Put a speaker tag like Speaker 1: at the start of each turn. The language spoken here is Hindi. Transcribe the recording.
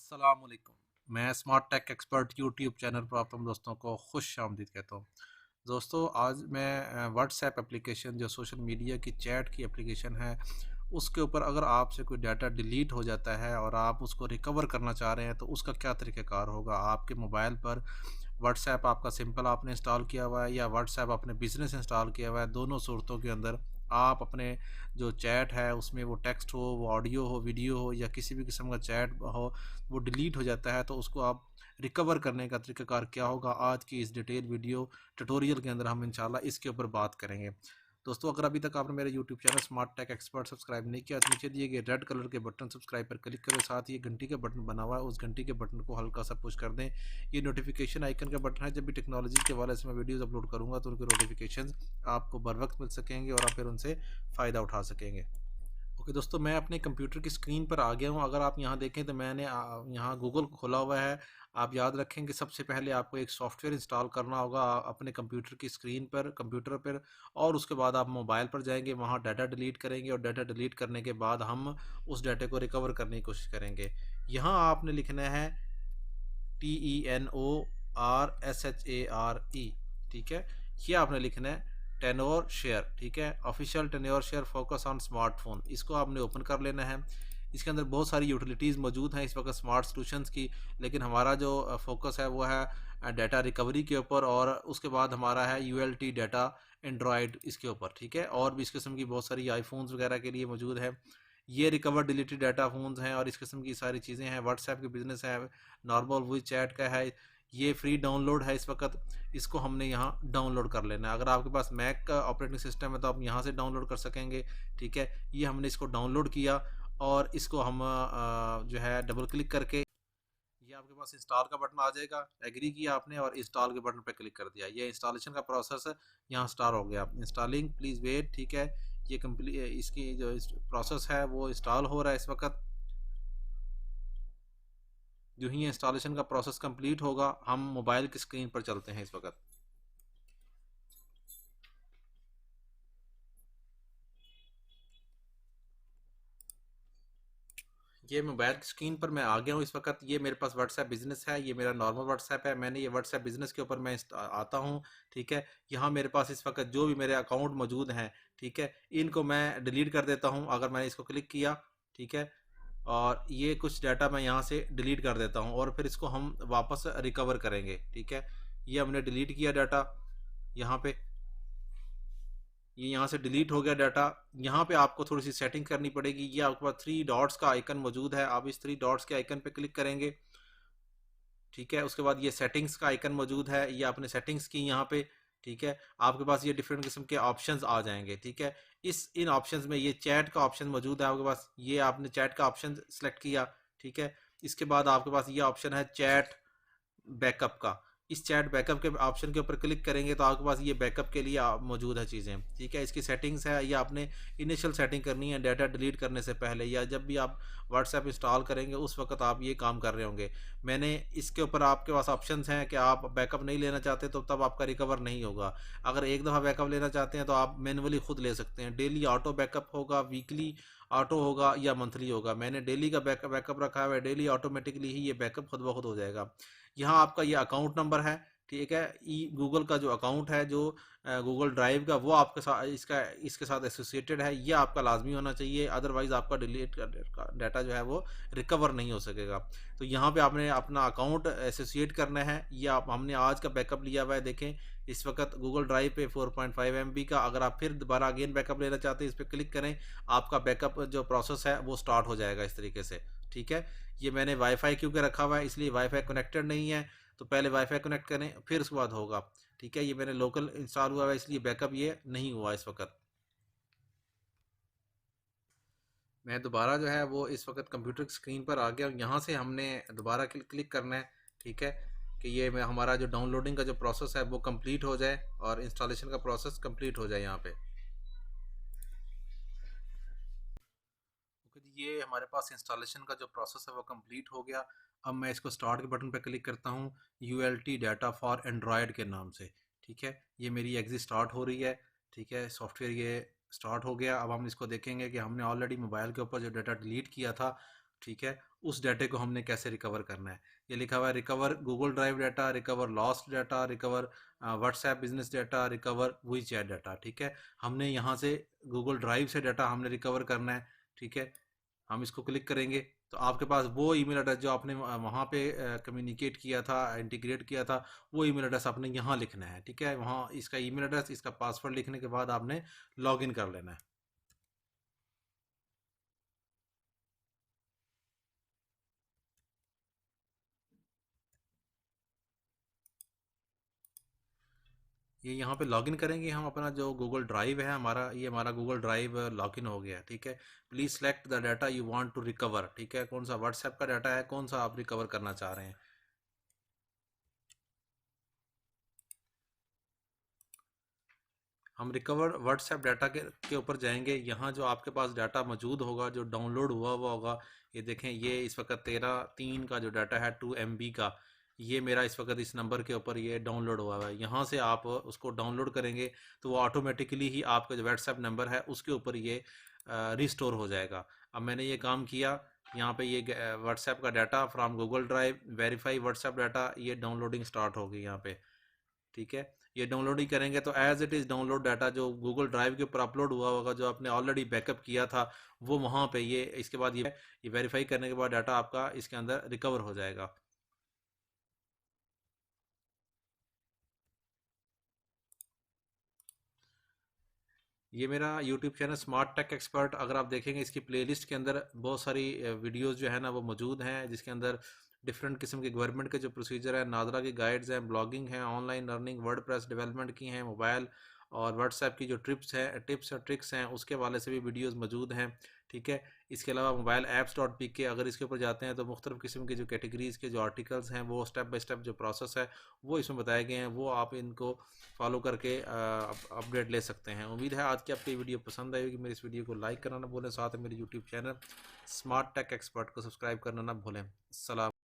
Speaker 1: अस्सलामुअलैकुम। मैं smart tech expert YouTube channel पर आप तमाम दोस्तों को खुश आमदीद कहता हूँ। दोस्तों, आज मैं व्हाट्सएप एप्लीकेशन जो सोशल मीडिया की चैट की एप्लीकेशन है, उसके ऊपर अगर आपसे कोई डाटा डिलीट हो जाता है और आप उसको रिकवर करना चाह रहे हैं तो उसका क्या तरीक़ाकार होगा। आपके मोबाइल पर व्हाट्सएप आपका सिंपल आपने इंस्टॉल किया हुआ है या व्हाट्सएप अपने बिज़नेस इंस्टॉल किया हुआ है, दोनों सूरतों के अंदर आप अपने जो चैट है उसमें वो टेक्स्ट हो, वो ऑडियो हो, वीडियो हो या किसी भी किस्म का चैट हो, वो डिलीट हो जाता है तो उसको आप रिकवर करने का तरीक़ाकार क्या होगा, आज की इस डिटेल वीडियो ट्यूटोरियल के अंदर हम इंशाल्लाह इसके ऊपर बात करेंगे। दोस्तों, अगर अभी तक आपने मेरे YouTube channel smart tech expert subscribe नहीं किया तो नीचे दिए गए रेड कलर के बटन सब्सक्राइब पर क्लिक करें, साथ ही घंटी का बटन बना हुआ है उस घंटी के बटन को हल्का सा पुश कर दें। ये नोटिफिकेशन आइकन का बटन है, जब भी टेक्नोलॉजी के हवाले से मैं वीडियोस अपलोड करूँगा तो उनके नोटिफिकेशन आपको बर वक्त मिल सकेंगे और आप फिर उनसे फ़ायदा उठा सकेंगे। ओके दोस्तों, मैं अपने कंप्यूटर की स्क्रीन पर आ गया हूँ। अगर आप यहाँ देखें तो मैंने यहाँ गूगल खोला हुआ है। आप याद रखें कि सबसे पहले आपको एक सॉफ्टवेयर इंस्टॉल करना होगा अपने कंप्यूटर की स्क्रीन पर, कंप्यूटर पर, और उसके बाद आप मोबाइल पर जाएंगे, वहाँ डाटा डिलीट करेंगे और डाटा डिलीट करने के बाद हम उस डाटे को रिकवर करने की कोशिश करेंगे। यहाँ आपने लिखना है TENORSHARE, ठीक है। ये आपने लिखना है टेनोर शेयर, ठीक है। Official tenure share focus on smartphone, इसको आपने ओपन कर लेना है। इसके अंदर बहुत सारी यूटिलिटीज़ मौजूद हैं इस वक्त स्मार्ट सॉल्यूशंस की, लेकिन हमारा जो फोकस है वो है डाटा रिकवरी के ऊपर, और उसके बाद हमारा है ULT डाटा एंड्रॉयड इसके ऊपर, ठीक है। और भी इस किस्म की बहुत सारी आईफोन्स वगैरह के लिए मौजूद है। ये रिकवर डिलीटेड डाटा फ़ोन्स हैं और इस किस्म की सारी चीज़ें हैं। व्हाट्सएप के बिज़नेस है, नॉर्मल वही चैट का है। ये फ्री डाउनलोड है इस वक्त, इसको हमने यहाँ डाउनलोड कर लेना है। अगर आपके पास मैक का ऑपरेटिंग सिस्टम है तो आप यहाँ से डाउनलोड कर सकेंगे, ठीक है। ये हमने इसको डाउनलोड किया और इसको हम जो है डबल क्लिक करके ये आपके पास इंस्टॉल का बटन आ जाएगा। एग्री किया आपने और इंस्टॉल के बटन पे क्लिक कर दिया। ये इंस्टॉलेशन का प्रोसेस है, यहाँ स्टार्ट हो गया। इंस्टॉलिंग प्लीज़ वेट, ठीक है। ये कंप्लीट, इसकी जो प्रोसेस है वो इंस्टॉल हो रहा है इस वक्त। जो ही इंस्टॉलेशन का प्रोसेस कंप्लीट होगा हम मोबाइल की स्क्रीन पर चलते हैं इस वक्त। ये मोबाइल की स्क्रीन पर मैं आ गया हूँ इस वक्त। ये मेरे पास व्हाट्सएप बिजनेस है, ये मेरा नॉर्मल व्हाट्सएप है। मैंने ये व्हाट्सएप बिजनेस के ऊपर मैं आता हूँ, ठीक है। यहाँ मेरे पास इस वक्त जो भी मेरे अकाउंट मौजूद हैं, ठीक है, इनको मैं डिलीट कर देता हूँ अगर मैंने इसको क्लिक किया, ठीक है। और ये कुछ डाटा मैं यहाँ से डिलीट कर देता हूँ और फिर इसको हम वापस रिकवर करेंगे, ठीक है। ये हमने डिलीट किया डाटा यहाँ पे, ये यहाँ से डिलीट हो गया डाटा। यहाँ पे आपको थोड़ी सी सेटिंग करनी पड़ेगी। ये आपके पास थ्री डॉट्स का आइकन मौजूद है, आप इस थ्री डॉट्स के आइकन पे क्लिक करेंगे, ठीक है। उसके बाद ये सेटिंग्स का आइकन मौजूद है, ये आपने सेटिंग्स की यहाँ पे, ठीक है। आपके पास ये डिफरेंट किस्म के ऑप्शंस आ जाएंगे, ठीक है। इन ऑप्शंस में ये चैट का ऑप्शन मौजूद है आपके पास, ये आपने चैट का ऑप्शन सेलेक्ट किया, ठीक है। इसके बाद आपके पास ये ऑप्शन है चैट बैकअप का। इस चैट बैकअप के ऑप्शन के ऊपर क्लिक करेंगे तो आपके पास ये बैकअप के लिए मौजूद है चीज़ें, ठीक है। इसकी सेटिंग्स है, ये आपने इनिशियल सेटिंग करनी है डाटा डिलीट करने से पहले, या जब भी आप व्हाट्सएप इंस्टॉल करेंगे उस वक्त आप ये काम कर रहे होंगे। मैंने इसके ऊपर आपके पास ऑप्शंस हैं कि आप बैकअप नहीं लेना चाहते तो तब आपका रिकवर नहीं होगा। अगर एक दफ़ा बैकअप लेना चाहते हैं तो आप मैनुअली खुद ले सकते हैं। डेली ऑटो बैकअप होगा, वीकली ऑटो होगा या मंथली होगा। मैंने डेली का बैकअप रखा हुआ है, डेली ऑटोमेटिकली ही ये बैकअप खुद ब खुद हो जाएगा। यहाँ आपका ये अकाउंट नंबर है, ठीक है। ई गूगल का जो अकाउंट है, जो गूगल ड्राइव का, वो आपके साथ इसके साथ एसोसिएटेड है, ये आपका लाजमी होना चाहिए, अदरवाइज आपका डिलीट डाटा जो है वो रिकवर नहीं हो सकेगा। तो यहाँ पे आपने अपना अकाउंट एसोसिएट करना है। ये हमने आज का बैकअप लिया हुआ है, देखें इस वक्त गूगल ड्राइव पे 4.5 MB का। अगर आप फिर दोबारा अगेन बैकअप लेना चाहते हैं, इस पर क्लिक करें, आपका बैकअप जो प्रोसेस है वो स्टार्ट हो जाएगा इस तरीके से, ठीक है। ये मैंने वाईफाई क्योंकि रखा हुआ है इसलिए वाईफाई कनेक्टेड नहीं है, तो पहले वाईफाई कनेक्ट करें फिर उसके बाद होगा, ठीक है। ये मैंने लोकल इंस्टॉल हुआ है इसलिए बैकअप ये नहीं हुआ इस वक्त। मैं दोबारा जो है वो इस वक्त कंप्यूटर की स्क्रीन पर आ गया। यहाँ से हमने दोबारा क्लिक करना है, ठीक है, कि ये मैं हमारा जो डाउनलोडिंग का जो प्रोसेस है वो कंप्लीट हो जाए और इंस्टॉलेशन का प्रोसेस कंप्लीट हो जाए यहाँ पे। ओके जी, ये हमारे पास इंस्टॉलेशन का जो प्रोसेस है वो कंप्लीट हो गया। अब मैं इसको स्टार्ट के बटन पर क्लिक करता हूँ, ULT डाटा फॉर एंड्रॉयड के नाम से, ठीक है। ये मेरी एग्जिट स्टार्ट हो रही है, ठीक है। सॉफ्टवेयर ये स्टार्ट हो गया। अब हम इसको देखेंगे कि हमने ऑलरेडी मोबाइल के ऊपर जो डाटा डिलीट किया था, ठीक है, उस डाटे को हमने कैसे रिकवर करना है। ये लिखा हुआ है recover Google drive data, recover lost data, recover WhatsApp business data, recover WeChat data. ठीक है, हमने यहाँ से गूगल ड्राइव से डाटा हमने रिकवर करना है। ठीक है, हम इसको क्लिक करेंगे तो आपके पास वो ईमेल एड्रेस जो आपने वहाँ पे कम्युनिकेट किया था, इंटीग्रेट किया था, वो ईमेल एड्रेस आपने यहाँ लिखना है। ठीक है, वहाँ इसका ईमेल एड्रेस, इसका पासवर्ड लिखने के बाद आपने लॉगिन कर लेना है। ये यहाँ पे लॉगिन करेंगे हम अपना जो गूगल ड्राइव है हमारा, ये हमारा गूगल ड्राइव लॉगिन हो गया। ठीक है, please select the data you want to recover. ठीक है, कौन सा व्हाट्सएप का डाटा है, कौन सा आप रिकवर करना चाह रहे हैं। हम रिकवर व्हाट्सएप डाटा के ऊपर जाएंगे। यहाँ जो आपके पास डाटा मौजूद होगा, जो डाउनलोड हुआ होगा, ये देखें, ये इस वक्त 13/3 का जो डाटा है 2 MB का, ये मेरा इस वक्त इस नंबर के ऊपर ये डाउनलोड हुआ है। यहाँ से आप उसको डाउनलोड करेंगे तो वो ऑटोमेटिकली ही आपका जो व्हाट्सएप नंबर है उसके ऊपर ये रिस्टोर हो जाएगा। अब मैंने ये काम किया, यहाँ पे ये व्हाट्सएप का data from Google drive verify WhatsApp data, ये डाउनलोडिंग स्टार्ट हो गई यहाँ पे। ठीक है, ये डाउनलोड ही करेंगे तो as it is download data जो गूगल ड्राइव के ऊपर अपलोड हुआ होगा, जो आपने ऑलरेडी बैकअप किया था, वो वहाँ पे ये इसके बाद ये वेरीफाई करने के बाद डाटा आपका इसके अंदर रिकवर हो जाएगा। ये मेरा YouTube channel smart tech expert, अगर आप देखेंगे इसकी प्लेलिस्ट के अंदर बहुत सारी वीडियोस जो है ना वो मौजूद हैं, जिसके अंदर डिफरेंट किस्म के गवर्नमेंट के जो प्रोसीजर है, नादरा की गाइड्स हैं, ब्लॉगिंग है, ऑनलाइन अर्निंग, वर्डप्रेस डेवलपमेंट की हैं, मोबाइल और व्हाट्सएप की जो टिप्स और ट्रिक्स हैं उसके वाले से भी वीडियोस मौजूद हैं। ठीक है, इसके अलावा मोबाइल apps.pk, अगर इसके ऊपर जाते हैं तो मुख्तलिफ़ किस्म के जो कैटेगरीज़ के जो आर्टिकल्स हैं, वो स्टेप बाय स्टेप जो प्रोसेस है वो इसमें बताए गए हैं, वो आप इनको फॉलो करके अपडेट ले सकते हैं। उम्मीद है आज की आपको ये वीडियो पसंद आई होगी। मेरी इस वीडियो को लाइक करना ना भूलें, साथ में मेरे YouTube channel smart tech expert को सब्सक्राइब करना ना भूलें। सलाम।